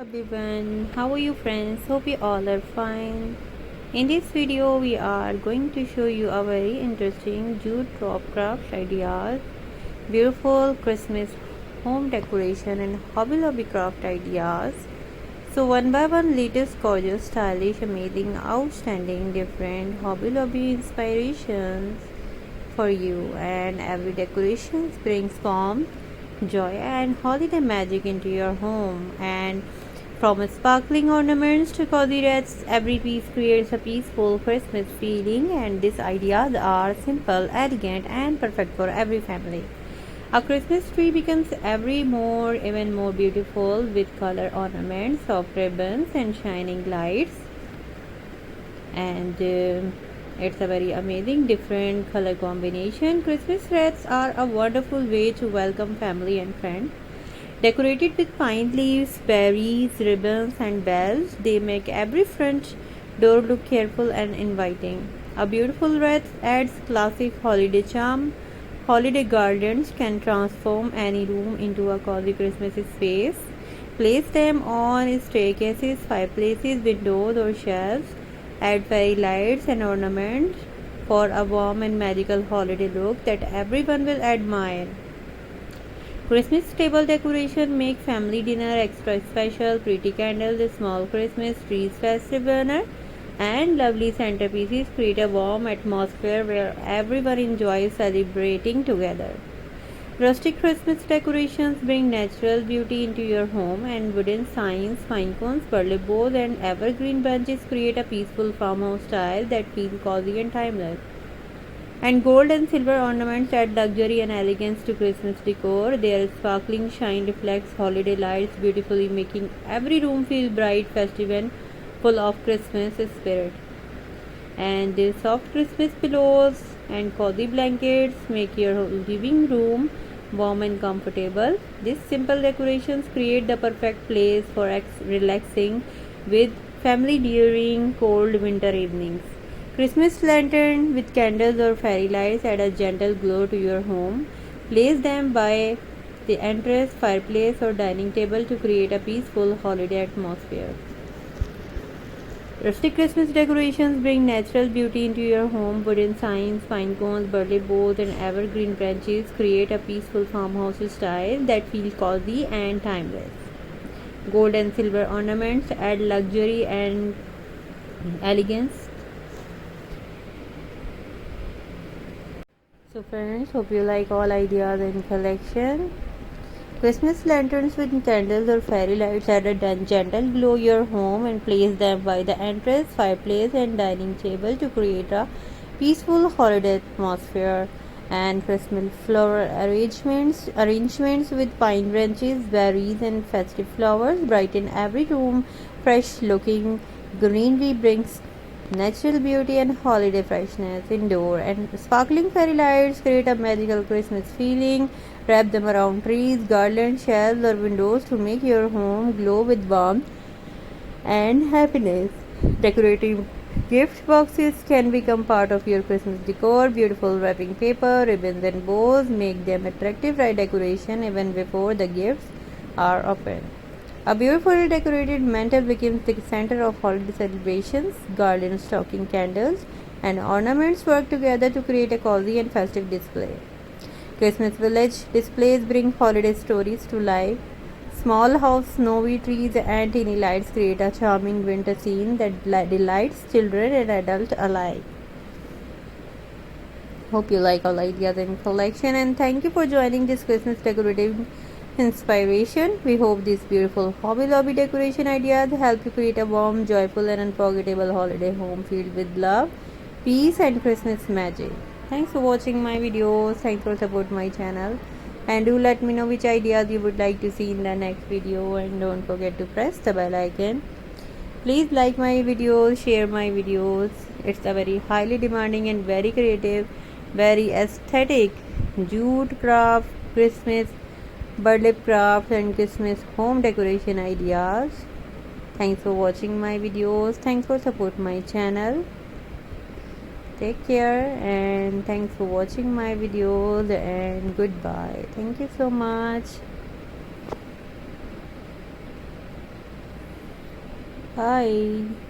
Everyone, how are you friends? Hope you all are fine. In this video we are going to show you a very interesting jute top craft ideas, beautiful Christmas home decoration and hobby lobby craft ideas. So one by one, latest gorgeous stylish amazing outstanding different hobby lobby inspirations for you, and every decoration brings warmth, joy and holiday magic into your home. And from sparkling ornaments to cozy wreaths, every piece creates a peaceful Christmas feeling, and these ideas are simple, elegant, and perfect for every family. A Christmas tree becomes even more beautiful with color ornaments, soft ribbons, and shining lights. And it's a very amazing different color combination. Christmas wreaths are a wonderful way to welcome family and friends. Decorated with pine leaves, berries, ribbons, and bells, they make every front door look careful and inviting. A beautiful wreath adds classic holiday charm. Holiday gardens can transform any room into a cozy Christmas space. Place them on staircases, fireplaces, windows, or shelves. Add fairy lights and ornaments for a warm and magical holiday look that everyone will admire. Christmas table decoration make family dinner extra special. Pretty candles, small Christmas trees, festive banner, and lovely centerpieces create a warm atmosphere where everyone enjoys celebrating together. Rustic Christmas decorations bring natural beauty into your home, and wooden signs, pine cones, burlap boughs, and evergreen branches create a peaceful farmhouse style that feels cozy and timeless. And gold and silver ornaments add luxury and elegance to Christmas decor. Their sparkling shine reflects holiday lights beautifully, making every room feel bright, festive, and full of Christmas spirit. And the soft Christmas pillows and cozy blankets make your living room warm and comfortable. These simple decorations create the perfect place for relaxing with family during cold winter evenings. Christmas lantern with candles or fairy lights add a gentle glow to your home. Place them by the entrance, fireplace, or dining table to create a peaceful holiday atmosphere. Rustic Christmas decorations bring natural beauty into your home. Wooden signs, pine cones, burlap boughs, and evergreen branches create a peaceful farmhouse style that feels cozy and timeless. Gold and silver ornaments add luxury and elegance. So friends, hope you like all ideas and collection. Christmas lanterns with candles or fairy lights add a gentle glow your home, and place them by the entrance, fireplace, and dining table to create a peaceful holiday atmosphere. And Christmas flower arrangements with pine branches, berries, and festive flowers brighten every room. Fresh looking greenery brings natural beauty and holiday freshness indoor, and sparkling fairy lights create a magical Christmas feeling. Wrap them around trees, garlands, shelves, or windows to make your home glow with warmth and happiness. Decorating gift boxes can become part of your Christmas decor. Beautiful wrapping paper, ribbons, and bows make them attractive decoration even before the gifts are opened. A beautifully decorated mantel becomes the center of holiday celebrations. Garlands, stocking candles, and ornaments work together to create a cozy and festive display. Christmas village displays bring holiday stories to life. Small house, snowy trees, and tiny lights create a charming winter scene that delights children and adults alike. Hope you like all ideas and collection, and thank you for joining this Christmas decorative inspiration. We hope these beautiful Hobby Lobby decoration ideas help you create a warm, joyful, and unforgettable holiday home filled with love, peace, and Christmas magic. Thanks for watching my videos. Thanks for support my channel, and do let me know which ideas you would like to see in the next video, and don't forget to press the bell icon. Please like my videos, share my videos. It's a very highly demanding and very creative, very aesthetic jute craft, Christmas burlap crafts, and Christmas home decoration ideas. Thanks for watching my videos. Thanks for support my channel. Take care, and thanks for watching my videos, and goodbye. Thank you so much. Bye.